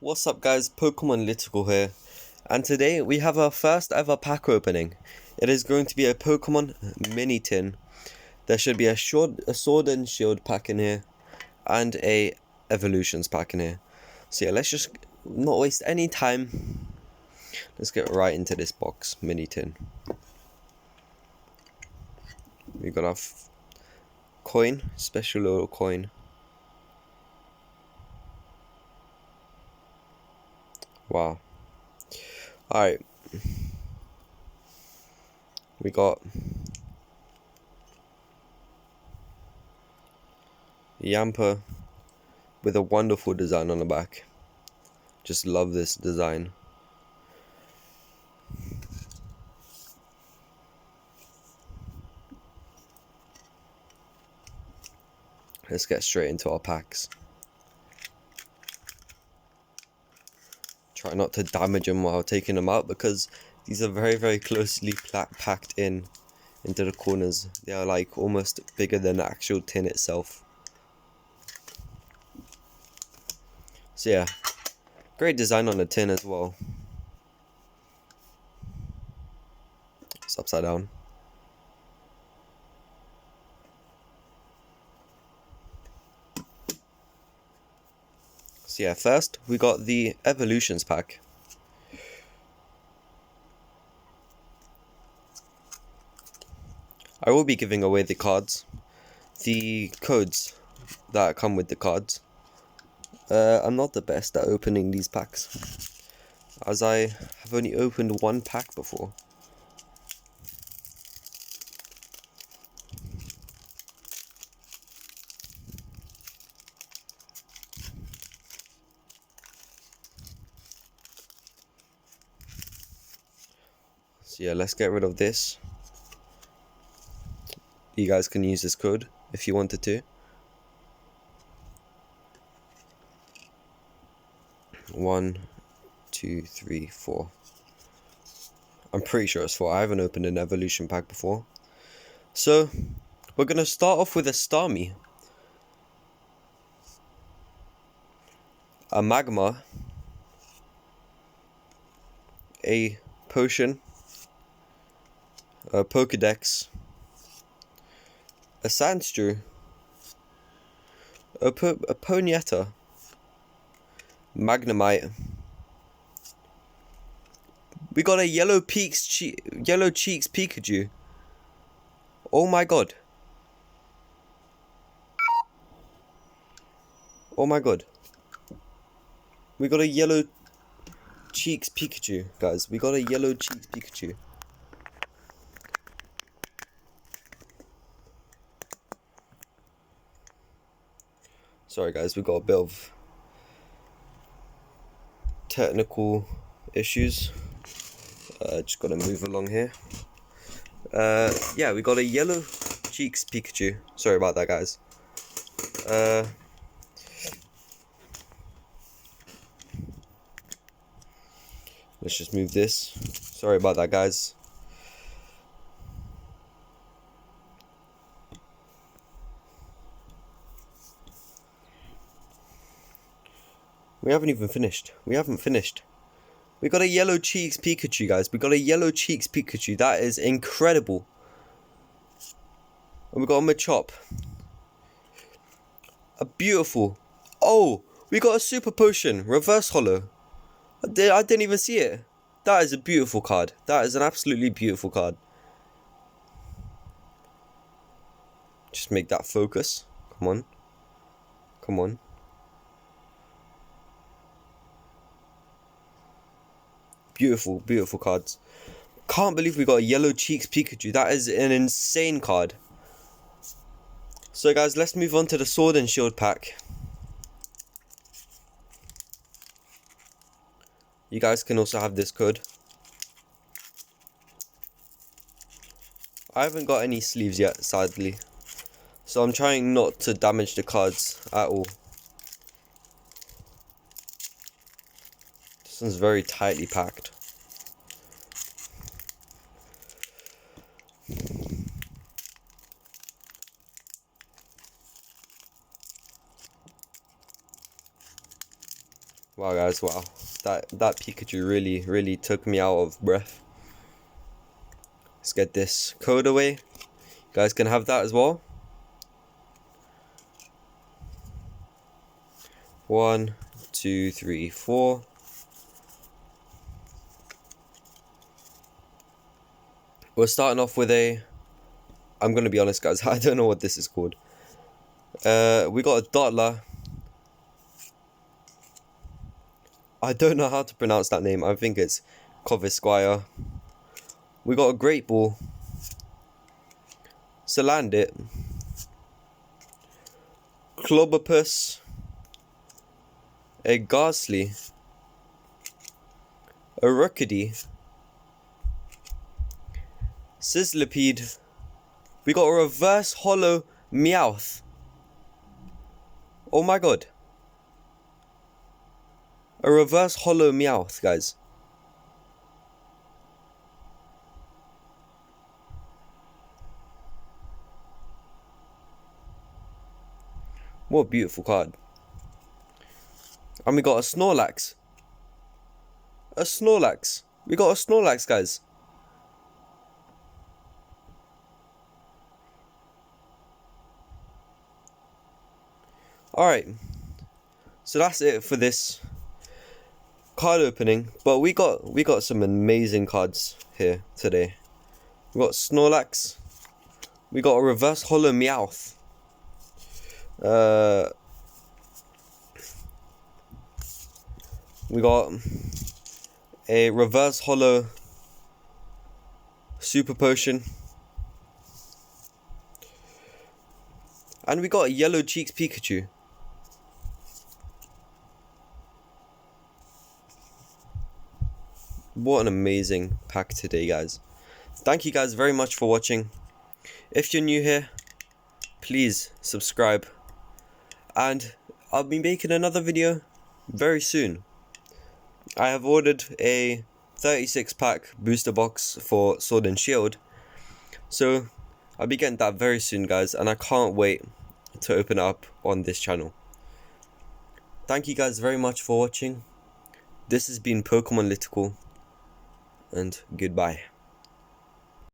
What's up guys, Pokemon Lytical here, and today we have our first ever pack opening. It is going to be a Pokemon mini tin. There should be a Sword and Shield pack in here, and a Evolutions pack in here. So yeah, let's just not waste any time. Let's get right into this box, mini tin. We got our coin, special little coin. Wow. Alright. We got Yamper with a wonderful design on the back. Just love this design. Let's get straight into our packs. Try not to damage them while taking them out, because these are very closely packed into the corners. They are like almost bigger than the actual tin itself. So yeah, great design on the tin as well. It's upside down. So yeah, first we got the Evolutions pack. I will be giving away the cards, the codes that come with the cards. I'm not the best at opening these packs, as I have only opened one pack before. So yeah, let's get rid of this. You guys can use this code if you wanted to. 1, 2, 3, 4. I'm pretty sure it's 4. I haven't opened an evolution pack before. So we're gonna start off with a Starmie, a Magma, a Potion, a Pokedex, a Sandstrew, a Ponyetta, Magnemite. We got a Yellow Cheeks Pikachu. Oh my god. Oh my god. We got a Yellow Cheeks Pikachu, guys. We got a Yellow Cheeks Pikachu. Sorry guys, we got a bit of technical issues. Just gotta move along here. Yeah, we got a Yellow Cheeks Pikachu. Sorry about that, guys. Let's just move this. Sorry about that, guys. We haven't even finished. We haven't finished. We got a Yellow Cheeks Pikachu, guys. We got a Yellow Cheeks Pikachu. That is incredible. And we got a Machop. A beautiful. Oh, we got a Super Potion. Reverse Holo. I didn't even see it. That is a beautiful card. That is an absolutely beautiful card. Just make that focus. Come on. Come on. Beautiful, beautiful cards. Can't believe we got a Yellow Cheeks Pikachu. That is an insane card. So guys, let's move on to the Sword and Shield pack. You guys can also have this code. I haven't got any sleeves yet, sadly. So I'm trying not to damage the cards at all. This one's very tightly packed. Wow, guys, wow. That Pikachu really took me out of breath. Let's get this code away. You guys can have that as well. 1, 2, 3, 4. We're starting off with I'm gonna be honest, guys, I don't know what this is called. We got a Dottler. I don't know how to pronounce that name. I think it's Kovisquire. We got a Great Ball. Salandit. Clobopus. A Ghastly. A Rookidee. Sizzlipede. We got a reverse hollow Meowth. Oh my god. A reverse hollow Meowth, guys. What a beautiful card. And we got a Snorlax. A Snorlax. We got a Snorlax, guys. Alright. So that's it for this card opening. But we got some amazing cards here today. We got Snorlax. We got a reverse hollow Meowth. We got a reverse hollow Super Potion. And we got a Yellow Cheeks Pikachu. What an amazing pack today, guys. Thank you guys very much for watching. If you're new here, please subscribe. And I'll be making another video very soon. I have ordered a 36-pack booster box for Sword and Shield. So I'll be getting that very soon, guys. And I can't wait to open it up on this channel. Thank you guys very much for watching. This has been Pokemon Lytical. And goodbye.